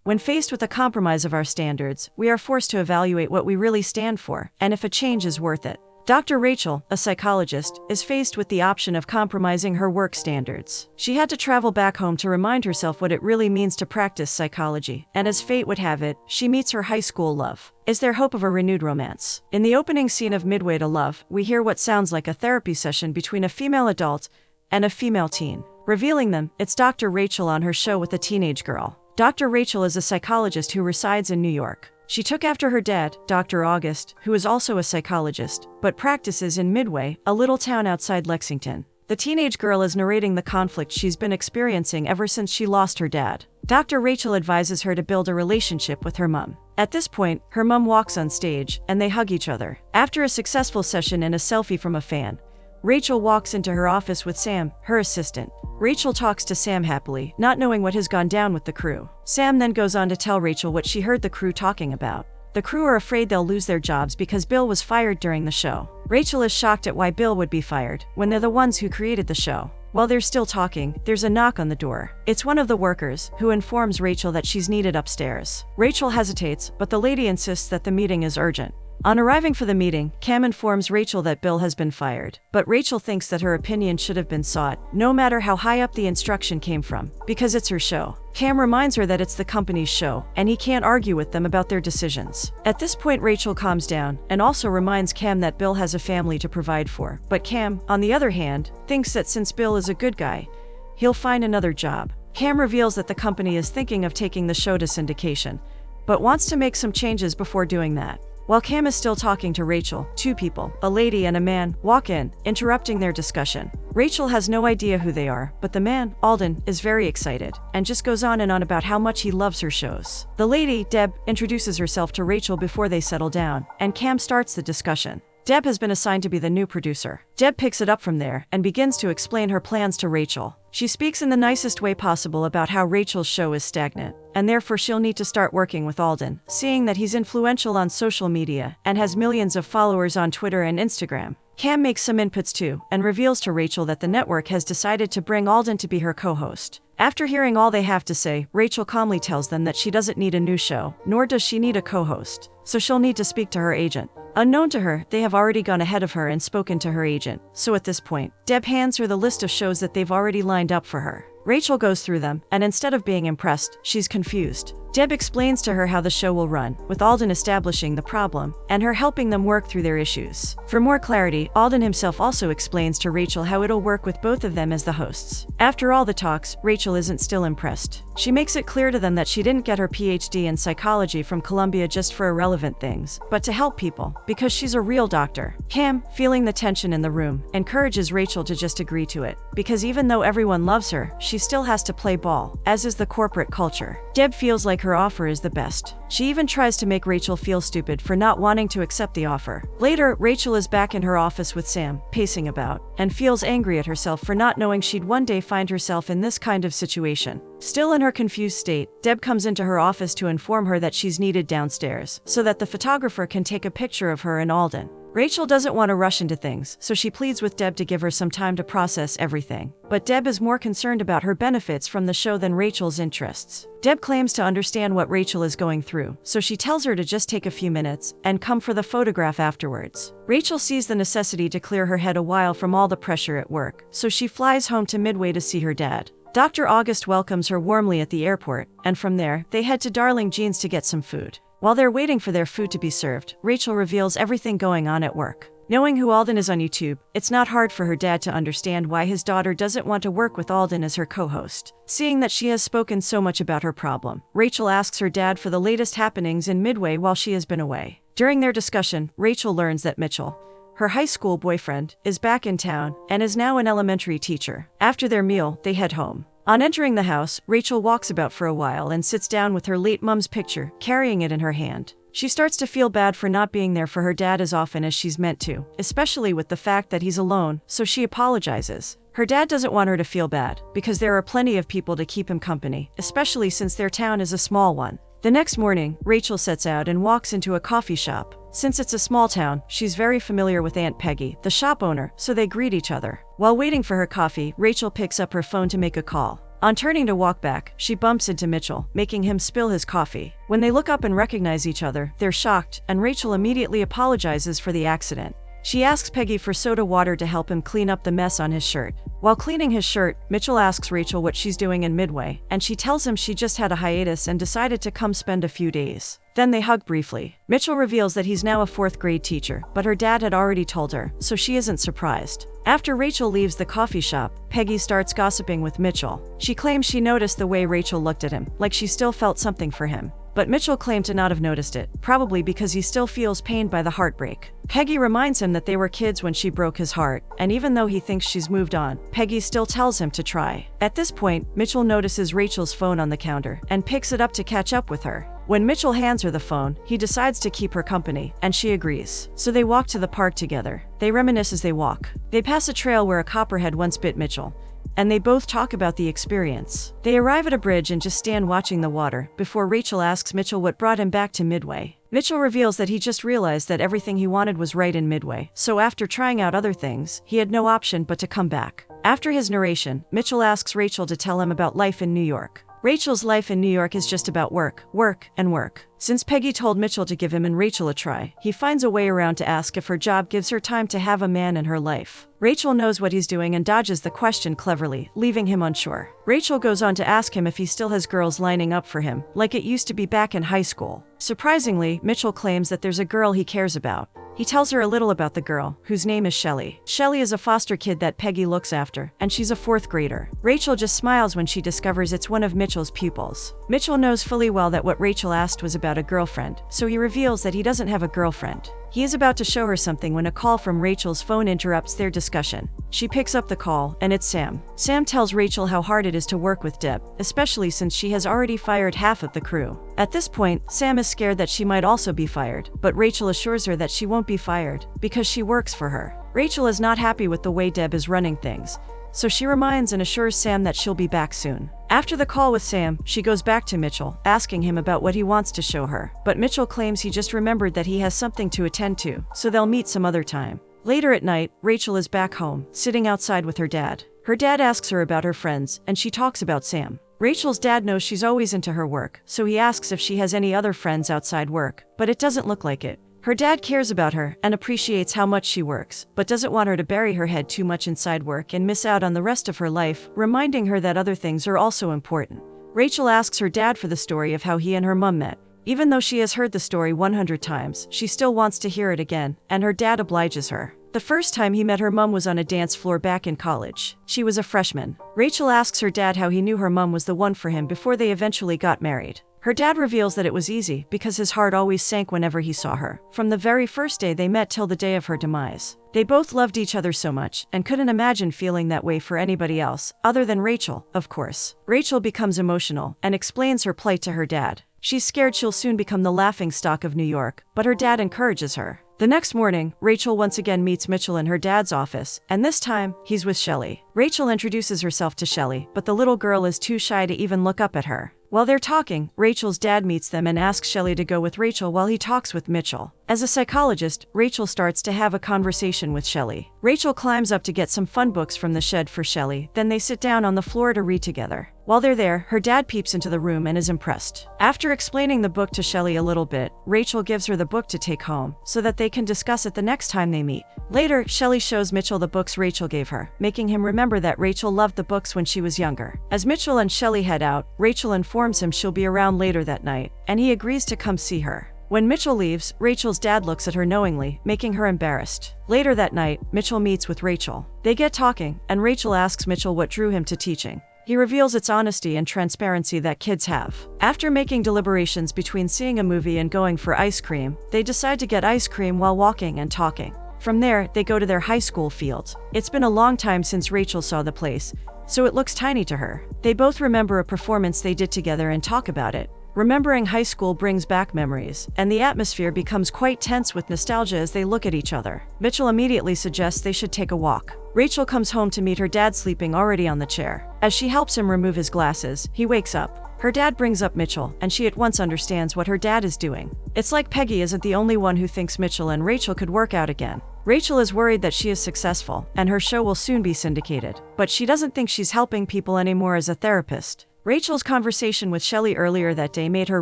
When faced with a compromise of our standards, we are forced to evaluate what we really stand for, and if a change is worth it. Dr. Rachel, a psychologist, is faced with the option of compromising her work standards. She had to travel back home to remind herself what it really means to practice psychology, and as fate would have it, she meets her high school love. Is there hope of a renewed romance? In the opening scene of Midway to Love, we hear what sounds like a therapy session between a female adult and a female teen. Revealing them, it's Dr. Rachel on her show with a teenage girl. Dr. Rachel is a psychologist who resides in New York. She took after her dad, Dr. August, who is also a psychologist, but practices in Midway, a little town outside Lexington. The teenage girl is narrating the conflict she's been experiencing ever since she lost her dad. Dr. Rachel advises her to build a relationship with her mom. At this point, her mom walks on stage, and they hug each other. After a successful session and a selfie from a fan, Rachel walks into her office with Sam, her assistant. Rachel talks to Sam happily, not knowing what has gone down with the crew. Sam then goes on to tell Rachel what she heard the crew talking about. The crew are afraid they'll lose their jobs because Bill was fired during the show. Rachel is shocked at why Bill would be fired, when they're the ones who created the show. While they're still talking, there's a knock on the door. It's one of the workers, who informs Rachel that she's needed upstairs. Rachel hesitates, but the lady insists that the meeting is urgent. On arriving for the meeting, Cam informs Rachel that Bill has been fired, but Rachel thinks that her opinion should have been sought, no matter how high up the instruction came from, because it's her show. Cam reminds her that it's the company's show, and he can't argue with them about their decisions. At this point, Rachel calms down, and also reminds Cam that Bill has a family to provide for, but Cam, on the other hand, thinks that since Bill is a good guy, he'll find another job. Cam reveals that the company is thinking of taking the show to syndication, but wants to make some changes before doing that. While Cam is still talking to Rachel, two people, a lady and a man, walk in, interrupting their discussion. Rachel has no idea who they are, but the man, Alden, is very excited, and just goes on and on about how much he loves her shows. The lady, Deb, introduces herself to Rachel before they settle down, and Cam starts the discussion. Deb has been assigned to be the new producer. Deb picks it up from there and begins to explain her plans to Rachel. She speaks in the nicest way possible about how Rachel's show is stagnant, and therefore she'll need to start working with Alden, seeing that he's influential on social media and has millions of followers on Twitter and Instagram. Cam makes some inputs too, and reveals to Rachel that the network has decided to bring Alden to be her co-host. After hearing all they have to say, Rachel calmly tells them that she doesn't need a new show, nor does she need a co-host, so she'll need to speak to her agent. Unknown to her, they have already gone ahead of her and spoken to her agent, so at this point, Deb hands her the list of shows that they've already lined up for her. Rachel goes through them, and instead of being impressed, she's confused. Deb explains to her how the show will run, with Alden establishing the problem, and her helping them work through their issues. For more clarity, Alden himself also explains to Rachel how it'll work with both of them as the hosts. After all the talks, Rachel isn't still impressed. She makes it clear to them that she didn't get her PhD in psychology from Columbia just for irrelevant things, but to help people, because she's a real doctor. Cam, feeling the tension in the room, encourages Rachel to just agree to it, because even though everyone loves her, she still has to play ball, as is the corporate culture. Deb feels like her offer is the best. She even tries to make Rachel feel stupid for not wanting to accept the offer. Later, Rachel is back in her office with Sam, pacing about, and feels angry at herself for not knowing she'd one day find herself in this kind of situation. Still in her confused state, Deb comes into her office to inform her that she's needed downstairs, so that the photographer can take a picture of her and Alden. Rachel doesn't want to rush into things, so she pleads with Deb to give her some time to process everything. But Deb is more concerned about her benefits from the show than Rachel's interests. Deb claims to understand what Rachel is going through, so she tells her to just take a few minutes and come for the photograph afterwards. Rachel sees the necessity to clear her head a while from all the pressure at work, so she flies home to Midway to see her dad. Dr. August welcomes her warmly at the airport, and from there, they head to Darling Jean's to get some food. While they're waiting for their food to be served, Rachel reveals everything going on at work. Knowing who Alden is on YouTube, it's not hard for her dad to understand why his daughter doesn't want to work with Alden as her co-host. Seeing that she has spoken so much about her problem, Rachel asks her dad for the latest happenings in Midway while she has been away. During their discussion, Rachel learns that Mitchell, her high school boyfriend, is back in town and is now an elementary teacher. After their meal, they head home. On entering the house, Rachel walks about for a while and sits down with her late mom's picture, carrying it in her hand. She starts to feel bad for not being there for her dad as often as she's meant to, especially with the fact that he's alone, so she apologizes. Her dad doesn't want her to feel bad, because there are plenty of people to keep him company, especially since their town is a small one. The next morning, Rachel sets out and walks into a coffee shop. Since it's a small town, she's very familiar with Aunt Peggy, the shop owner, so they greet each other. While waiting for her coffee, Rachel picks up her phone to make a call. On turning to walk back, she bumps into Mitchell, making him spill his coffee. When they look up and recognize each other, they're shocked, and Rachel immediately apologizes for the accident. She asks Peggy for soda water to help him clean up the mess on his shirt. While cleaning his shirt, Mitchell asks Rachel what she's doing in Midway, and she tells him she just had a hiatus and decided to come spend a few days. Then they hug briefly. Mitchell reveals that he's now a 4th grade teacher, but her dad had already told her, so she isn't surprised. After Rachel leaves the coffee shop, Peggy starts gossiping with Mitchell. She claims she noticed the way Rachel looked at him, like she still felt something for him. But Mitchell claimed to not have noticed it, probably because he still feels pained by the heartbreak. Peggy reminds him that they were kids when she broke his heart, and even though he thinks she's moved on, Peggy still tells him to try. At this point, Mitchell notices Rachel's phone on the counter and picks it up to catch up with her. When Mitchell hands her the phone, he decides to keep her company, and she agrees. So they walk to the park together. They reminisce as they walk. They pass a trail where a copperhead once bit Mitchell, and they both talk about the experience. They arrive at a bridge and just stand watching the water, before Rachel asks Mitchell what brought him back to Midway. Mitchell reveals that he just realized that everything he wanted was right in Midway, so after trying out other things, he had no option but to come back. After his narration, Mitchell asks Rachel to tell him about life in New York. Rachel's life in New York is just about work, work, and work. Since Peggy told Mitchell to give him and Rachel a try, he finds a way around to ask if her job gives her time to have a man in her life. Rachel knows what he's doing and dodges the question cleverly, leaving him unsure. Rachel goes on to ask him if he still has girls lining up for him, like it used to be back in high school. Surprisingly, Mitchell claims that there's a girl he cares about. He tells her a little about the girl, whose name is Shelley. Shelley is a foster kid that Peggy looks after, and she's a 4th grader. Rachel just smiles when she discovers it's one of Mitchell's pupils. Mitchell knows fully well that what Rachel asked was about a girlfriend, so he reveals that he doesn't have a girlfriend. He is about to show her something when a call from Rachel's phone interrupts their discussion. She picks up the call, and it's Sam. Sam tells Rachel how hard it is to work with Deb, especially since she has already fired half of the crew. At this point, Sam is scared that she might also be fired, but Rachel assures her that she won't be fired, because she works for her. Rachel is not happy with the way Deb is running things, so she reminds and assures Sam that she'll be back soon. After the call with Sam, she goes back to Mitchell, asking him about what he wants to show her, but Mitchell claims he just remembered that he has something to attend to, so they'll meet some other time. Later at night, Rachel is back home, sitting outside with her dad. Her dad asks her about her friends, and she talks about Sam. Rachel's dad knows she's always into her work, so he asks if she has any other friends outside work, but it doesn't look like it. Her dad cares about her and appreciates how much she works, but doesn't want her to bury her head too much inside work and miss out on the rest of her life, reminding her that other things are also important. Rachel asks her dad for the story of how he and her mom met. Even though she has heard the story 100 times, she still wants to hear it again, and her dad obliges her. The first time he met her mom was on a dance floor back in college. She was a freshman. Rachel asks her dad how he knew her mom was the one for him before they eventually got married. Her dad reveals that it was easy because his heart always sank whenever he saw her, from the very first day they met till the day of her demise. They both loved each other so much and couldn't imagine feeling that way for anybody else, other than Rachel, of course. Rachel becomes emotional and explains her plight to her dad. She's scared she'll soon become the laughingstock of New York, but her dad encourages her. The next morning, Rachel once again meets Mitchell in her dad's office, and this time, he's with Shelley. Rachel introduces herself to Shelley, but the little girl is too shy to even look up at her. While they're talking, Rachel's dad meets them and asks Shelley to go with Rachel while he talks with Mitchell. As a psychologist, Rachel starts to have a conversation with Shelley. Rachel climbs up to get some fun books from the shed for Shelley, then they sit down on the floor to read together. While they're there, her dad peeps into the room and is impressed. After explaining the book to Shelley a little bit, Rachel gives her the book to take home, so that they can discuss it the next time they meet. Later, Shelley shows Mitchell the books Rachel gave her, making him remember that Rachel loved the books when she was younger. As Mitchell and Shelley head out, Rachel informs him she'll be around later that night, and he agrees to come see her. When Mitchell leaves, Rachel's dad looks at her knowingly, making her embarrassed. Later that night, Mitchell meets with Rachel. They get talking, and Rachel asks Mitchell what drew him to teaching. He reveals it's honesty and transparency that kids have. After making deliberations between seeing a movie and going for ice cream, they decide to get ice cream while walking and talking. From there, they go to their high school field. It's been a long time since Rachel saw the place, so it looks tiny to her. They both remember a performance they did together and talk about it. Remembering high school brings back memories, and the atmosphere becomes quite tense with nostalgia as they look at each other. Mitchell immediately suggests they should take a walk. Rachel comes home to meet her dad sleeping already on the chair. As she helps him remove his glasses, he wakes up. Her dad brings up Mitchell, and she at once understands what her dad is doing. It's like Peggy isn't the only one who thinks Mitchell and Rachel could work out again. Rachel is worried that she is successful, and her show will soon be syndicated. But she doesn't think she's helping people anymore as a therapist. Rachel's conversation with Shelley earlier that day made her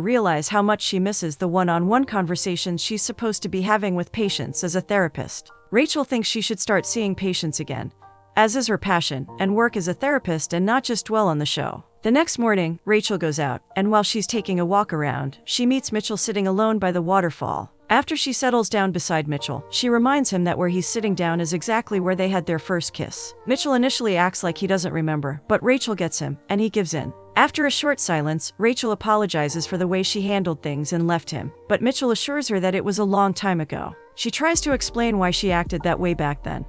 realize how much she misses the one-on-one conversations she's supposed to be having with patients as a therapist. Rachel thinks she should start seeing patients again, as is her passion, and work as a therapist and not just dwell on the show. The next morning, Rachel goes out, and while she's taking a walk around, she meets Mitchell sitting alone by the waterfall. After she settles down beside Mitchell, she reminds him that where he's sitting down is exactly where they had their first kiss. Mitchell initially acts like he doesn't remember, but Rachel gets him, and he gives in. After a short silence, Rachel apologizes for the way she handled things and left him, but Mitchell assures her that it was a long time ago. She tries to explain why she acted that way back then,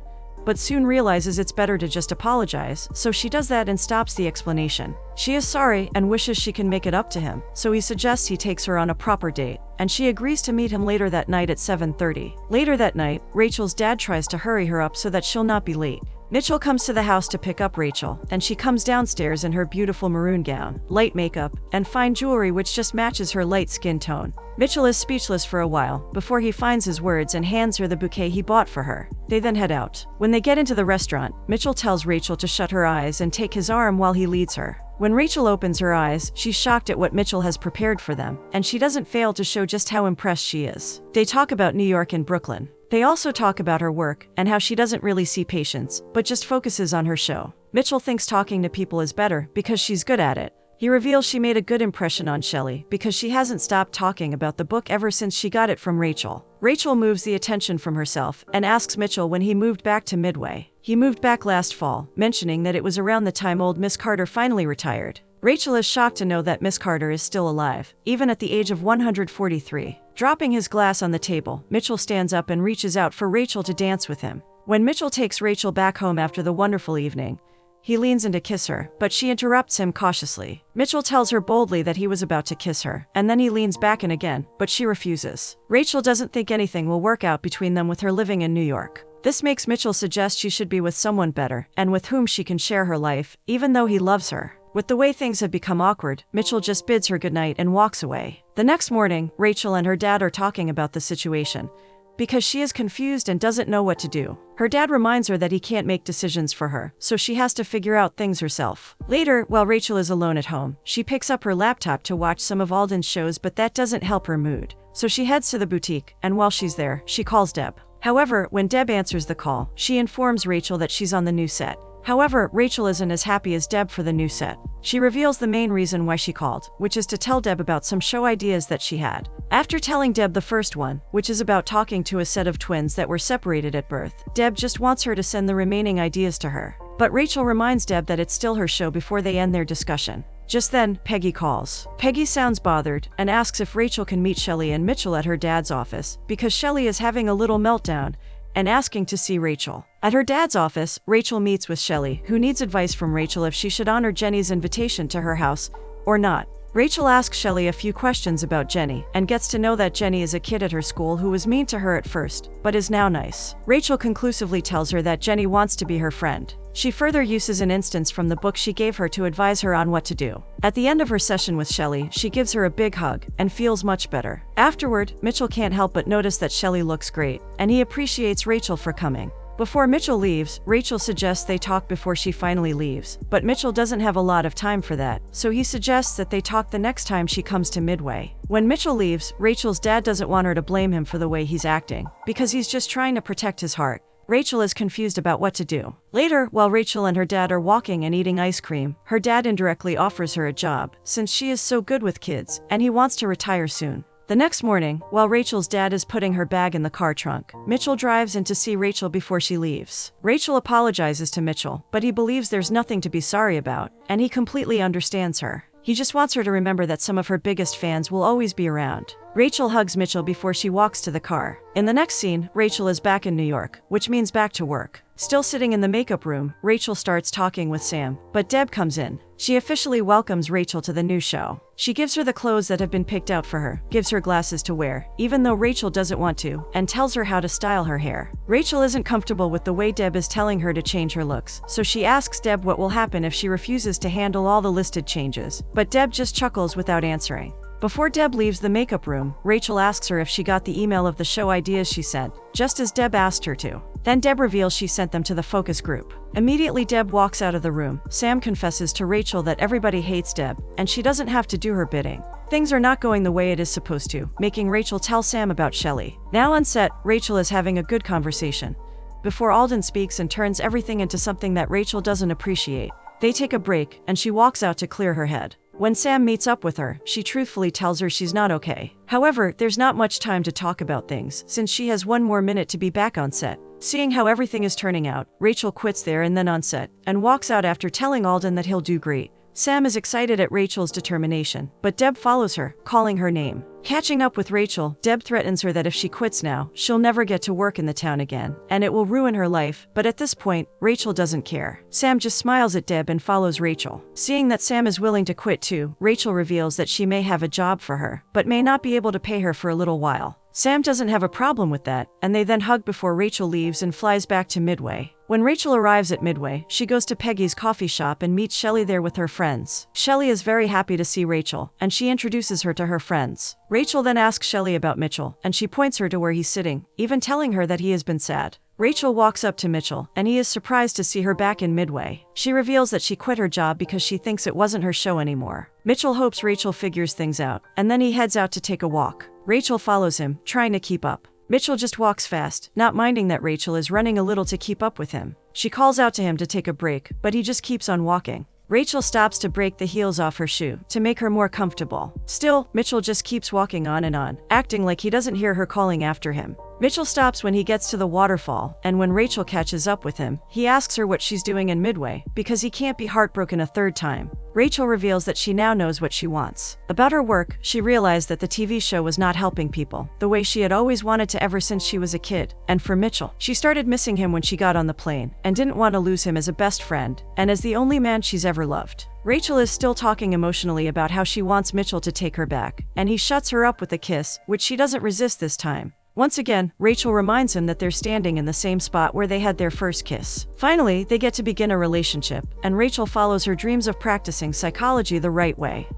but soon realizes it's better to just apologize, so she does that and stops the explanation. She is sorry and wishes she can make it up to him, so he suggests he takes her on a proper date, and she agrees to meet him later that night at 7:30. Later that night, Rachel's dad tries to hurry her up so that she'll not be late. Mitchell comes to the house to pick up Rachel, and she comes downstairs in her beautiful maroon gown, light makeup, and fine jewelry which just matches her light skin tone. Mitchell is speechless for a while, before he finds his words and hands her the bouquet he bought for her. They then head out. When they get into the restaurant, Mitchell tells Rachel to shut her eyes and take his arm while he leads her. When Rachel opens her eyes, she's shocked at what Mitchell has prepared for them, and she doesn't fail to show just how impressed she is. They talk about New York and Brooklyn. They also talk about her work, and how she doesn't really see patients, but just focuses on her show. Mitchell thinks talking to people is better, because she's good at it. He reveals she made a good impression on Shelley, because she hasn't stopped talking about the book ever since she got it from Rachel. Rachel moves the attention from herself, and asks Mitchell when he moved back to Midway. He moved back last fall, mentioning that it was around the time old Miss Carter finally retired. Rachel is shocked to know that Miss Carter is still alive, even at the age of 143. Dropping his glass on the table, Mitchell stands up and reaches out for Rachel to dance with him. When Mitchell takes Rachel back home after the wonderful evening, he leans in to kiss her, but she interrupts him cautiously. Mitchell tells her boldly that he was about to kiss her, and then he leans back in again, but she refuses. Rachel doesn't think anything will work out between them with her living in New York. This makes Mitchell suggest she should be with someone better, and with whom she can share her life, even though he loves her. With the way things have become awkward, Mitchell just bids her goodnight and walks away. The next morning, Rachel and her dad are talking about the situation, because she is confused and doesn't know what to do. Her dad reminds her that he can't make decisions for her, so she has to figure out things herself. Later, while Rachel is alone at home, she picks up her laptop to watch some of Alden's shows, but that doesn't help her mood. So she heads to the boutique, and while she's there, she calls Deb. However, when Deb answers the call, she informs Rachel that she's on the new set. However, Rachel isn't as happy as Deb for the new set. She reveals the main reason why she called, which is to tell Deb about some show ideas that she had. After telling Deb the first one, which is about talking to a set of twins that were separated at birth, Deb just wants her to send the remaining ideas to her. But Rachel reminds Deb that it's still her show before they end their discussion. Just then, Peggy calls. Peggy sounds bothered and asks if Rachel can meet Shelley and Mitchell at her dad's office, because Shelley is having a little meltdown and asking to see Rachel. At her dad's office, Rachel meets with Shelley, who needs advice from Rachel if she should honor Jenny's invitation to her house or not. Rachel asks Shelley a few questions about Jenny, and gets to know that Jenny is a kid at her school who was mean to her at first, but is now nice. Rachel conclusively tells her that Jenny wants to be her friend. She further uses an instance from the book she gave her to advise her on what to do. At the end of her session with Shelley, she gives her a big hug, and feels much better. Afterward, Mitchell can't help but notice that Shelley looks great, and he appreciates Rachel for coming. Before Mitchell leaves, Rachel suggests they talk before she finally leaves, but Mitchell doesn't have a lot of time for that, so he suggests that they talk the next time she comes to Midway. When Mitchell leaves, Rachel's dad doesn't want her to blame him for the way he's acting, because he's just trying to protect his heart. Rachel is confused about what to do. Later, while Rachel and her dad are walking and eating ice cream, her dad indirectly offers her a job, since she is so good with kids, and he wants to retire soon. The next morning, while Rachel's dad is putting her bag in the car trunk, Mitchell drives in to see Rachel before she leaves. Rachel apologizes to Mitchell, but he believes there's nothing to be sorry about, and he completely understands her. He just wants her to remember that some of her biggest fans will always be around. Rachel hugs Mitchell before she walks to the car. In the next scene, Rachel is back in New York, which means back to work. Still sitting in the makeup room, Rachel starts talking with Sam, but Deb comes in. She officially welcomes Rachel to the new show. She gives her the clothes that have been picked out for her, gives her glasses to wear, even though Rachel doesn't want to, and tells her how to style her hair. Rachel isn't comfortable with the way Deb is telling her to change her looks, so she asks Deb what will happen if she refuses to handle all the listed changes, but Deb just chuckles without answering. Before Deb leaves the makeup room, Rachel asks her if she got the email of the show ideas she sent, just as Deb asked her to. Then Deb reveals she sent them to the focus group. Immediately Deb walks out of the room. Sam confesses to Rachel that everybody hates Deb, and she doesn't have to do her bidding. Things are not going the way it is supposed to, making Rachel tell Sam about Shelley. Now on set, Rachel is having a good conversation before Alden speaks and turns everything into something that Rachel doesn't appreciate. They take a break, and she walks out to clear her head. When Sam meets up with her, she truthfully tells her she's not okay. However, there's not much time to talk about things, since she has one more minute to be back on set. Seeing how everything is turning out, Rachel quits there and then on set, and walks out after telling Alden that he'll do great. Sam is excited at Rachel's determination, but Deb follows her, calling her name. Catching up with Rachel, Deb threatens her that if she quits now, she'll never get to work in the town again, and it will ruin her life, but at this point, Rachel doesn't care. Sam just smiles at Deb and follows Rachel. Seeing that Sam is willing to quit too, Rachel reveals that she may have a job for her, but may not be able to pay her for a little while. Sam doesn't have a problem with that, and they then hug before Rachel leaves and flies back to Midway. When Rachel arrives at Midway, she goes to Peggy's coffee shop and meets Shelley there with her friends. Shelley is very happy to see Rachel, and she introduces her to her friends. Rachel then asks Shelley about Mitchell, and she points her to where he's sitting, even telling her that he has been sad. Rachel walks up to Mitchell, and he is surprised to see her back in Midway. She reveals that she quit her job because she thinks it wasn't her show anymore. Mitchell hopes Rachel figures things out, and then he heads out to take a walk. Rachel follows him, trying to keep up. Mitchell just walks fast, not minding that Rachel is running a little to keep up with him. She calls out to him to take a break, but he just keeps on walking. Rachel stops to break the heels off her shoe to make her more comfortable. Still, Mitchell just keeps walking on, acting like he doesn't hear her calling after him. Mitchell stops when he gets to the waterfall, and when Rachel catches up with him, he asks her what she's doing in Midway, because he can't be heartbroken a third time. Rachel reveals that she now knows what she wants. About her work, she realized that the TV show was not helping people the way she had always wanted to ever since she was a kid. And for Mitchell, she started missing him when she got on the plane, and didn't want to lose him as a best friend, and as the only man she's ever loved. Rachel is still talking emotionally about how she wants Mitchell to take her back, and he shuts her up with a kiss, which she doesn't resist this time. Once again, Rachel reminds him that they're standing in the same spot where they had their first kiss. Finally, they get to begin a relationship, and Rachel follows her dreams of practicing psychology the right way.